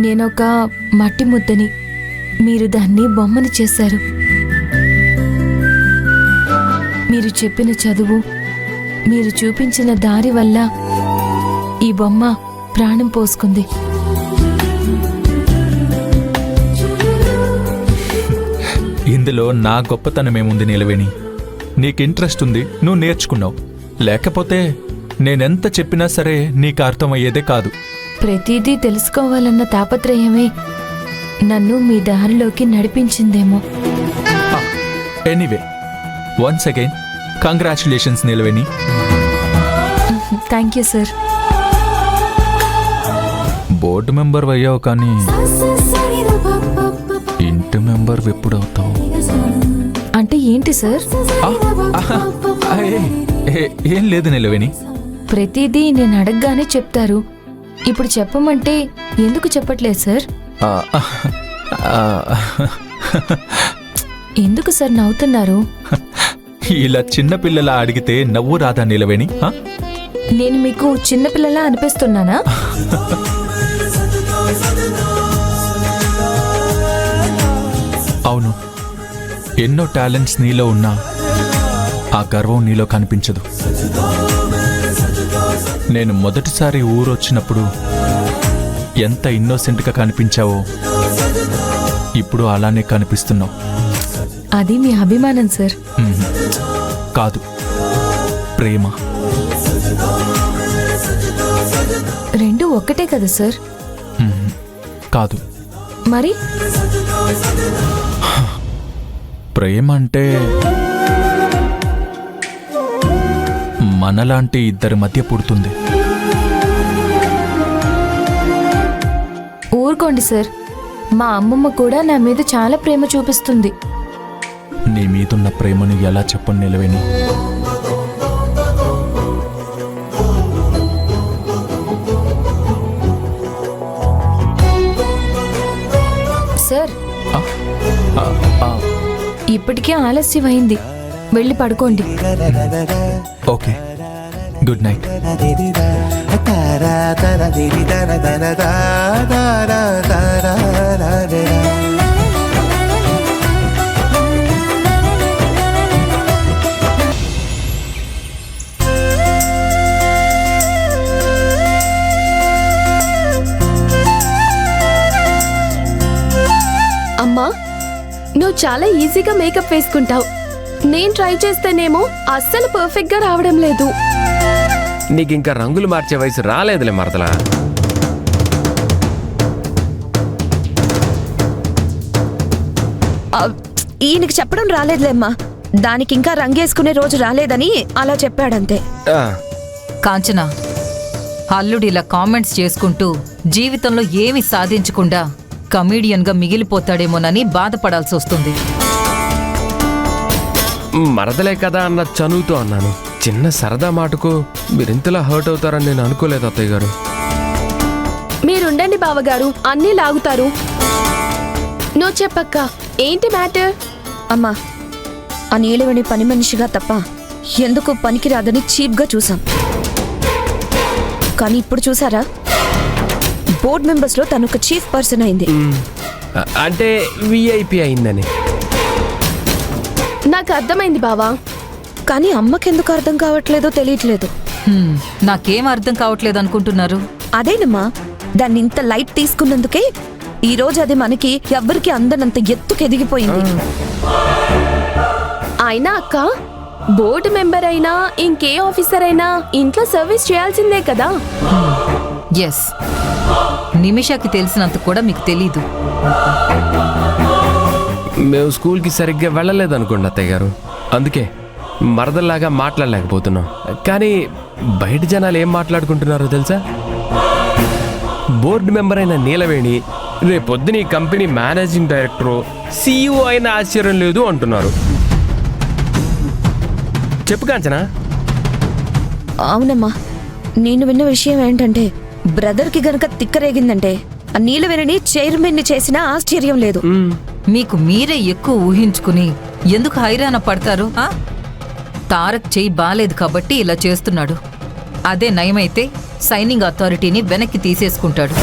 నేనొక మట్టి ముద్దని, మీరు దాన్ని బొమ్మని చేశారు. మీరు చెప్పిన చదువు, మీరు చూపించిన దారి వల్ల ఈ బొమ్మ ప్రాణం పోసుకుంది. ఇందులో నా గొప్పతనమేముంది నీలవేణి? నీకు ఇంట్రెస్ట్ ఉంది, నువ్వు నేర్చుకున్నావు. లేకపోతే నేనెంత చెప్పినా సరే నీకు అర్థమయ్యేదే కాదు. ప్రతిదీ తెలుసుకోవాలన్న తాపత్రయమే నన్ను మీ దారిలోకి నడిపించిందేమో. Anyway, once again congratulations Neelaveni. Thank you sir. Board member అయ్యావు, కానీ ఇంటి మెంబర్ ఎప్పుడవుతావు? అంటే ఏంటి సార్? ఏం లేదు నీలవేణి. ప్రతిదీ నేను అడగగానే చెప్తారు. ఇప్పుడు చెప్పమంటే ఎందుకు చెప్పట్లేదు సార్? ఎందుకు సార్ నవ్వుతున్నారు? ఇలా చిన్నపిల్లలా అడిగితే నవ్వు రాదా నీలవేణి? నేను మీకు చిన్నపిల్లలా అనిపిస్తున్నానా? అవును, ఎన్నో టాలెంట్స్ నీలో ఉన్నా ఆ గర్వం నీలో కనిపించదు. నేను మొదటిసారి ఊరొచ్చినప్పుడు ఎంత ఇన్నోసెంట్గా కనిపించావో ఇప్పుడు అలానే కనిపిస్తున్నావు. అది మీ అభిమానం సార్. కాదు, ప్రేమ. రెండు ఒక్కటే కదా సార్? కాదు. మరి ప్రేమ అంటే మనలాంటి ఇద్దరి మధ్య పుడుతుంది. ఊరుకోండి సార్, మా అమ్మమ్మ కూడా నా మీద చాలా ప్రేమ చూపిస్తుంది. నీ మీదున్న ప్రేమను ఎలా చెప్పను నిలవేని? సార్, ఇప్పటికే ఆలస్యం అయింది, వెళ్ళి పడుకోండి. Okay, good night. అమ్మా, నువ్వు చాలా ఈజీగా మేకప్ వేసుకుంటావు. నేను ట్రై చేస్తేనేమో అస్సలు పర్ఫెక్ట్ గా రావడం లేదు. నీకింకా రంగులు మార్చే వయసు రాలేదులే మరదలా. ఈయనకి చెప్పడం రాలేదులేమ్మా, దానికి ఇంకా రంగేసుకునే రోజు రాలేదని అలా చెప్పాడంతే. కాంచన, అల్లుడు ఇలా కామెంట్స్ చేసుకుంటూ జీవితంలో ఏమి సాధించకుండా కమీడియన్గా మిగిలిపోతాడేమోనని బాధపడాల్సి వస్తుంది. మరదలే కదా అన్న చనువుతో అన్నాను. చిన్న సరదా మాటకు మీరింతలా హర్ట్ అవుతారని నేను అనుకోలేదు అత్తయ్య గారు. మీరుండండి బావగారు, అన్నీ లాగుతారు. నువ్వు చెప్పక్క, ఏంటి మ్యాటర్? అమ్మా, ఆ నీలవేణి పని మనిషిగా తప్ప ఎందుకు పనికిరాదని చీప్గా చూసాం. కానీ ఇప్పుడు చూసారా, బోర్డ్ మెంబర్స్లో తను ఒక చీఫ్ పర్సన్ అయింది. అంటే విఐపి అయిందని నాకు అర్థమైంది బావా. కానీ అమ్మకెందుకు అర్థం కావట్లేదో తెలియట్లేదు. నాకేం అర్థం కావట్లేదు అనుకుంటున్నారు? అదేనమ్మా, దాన్ని ఇంత లైట్ తీసుకున్నందుకే ఈ రోజు అది మనకి ఎవ్వరికి అందనంత ఎత్తుకు ఎదిగిపోయింది. అయినా అక్క, బోర్డు మెంబర్ అయినా ఇంకే ఆఫీసర్ అయినా ఇంట్లో సర్వీస్ చేయాల్సిందే కదా. ఎస్, నిమిషాకి తెలిసినంత కూడా మీకు తెలీదు. మేము స్కూల్కి సరిగ్గా వెళ్ళలేదనుకోండి అత్తయ్య గారు, అందుకే మరదల్లాగా మాట్లాడలేకపోతున్నాం. కానీ బయట జనాలు ఏం మాట్లాడుకుంటున్నారో తెలుసా? బోర్డు మెంబర్ అయిన నీలవేణి రేపొద్దున ఈ కంపెనీ మేనేజింగ్ డైరెక్టరు, CEO అయిన ఆశ్చర్యం లేదు అంటున్నారు. చెప్పు కాంచనా. అవునమ్మా, నేను విన్న విషయం ఏంటంటే, బ్రదర్కి గనక తిక్కరేగిందంటే ఆ నీలవేణిని చైర్మన్ని చేసినా ఆశ్చర్యం లేదు. మీకు మీరే ఎక్కువ ఊహించుకుని ఎందుకు హైరాణ పడతారు? తారక్ చెయ్యి బాలేదు కాబట్టి ఇలా చేస్తున్నాడు. అదే నయమైతే సైనింగ్ అథారిటీని వెనక్కి తీసేసుకుంటాడు.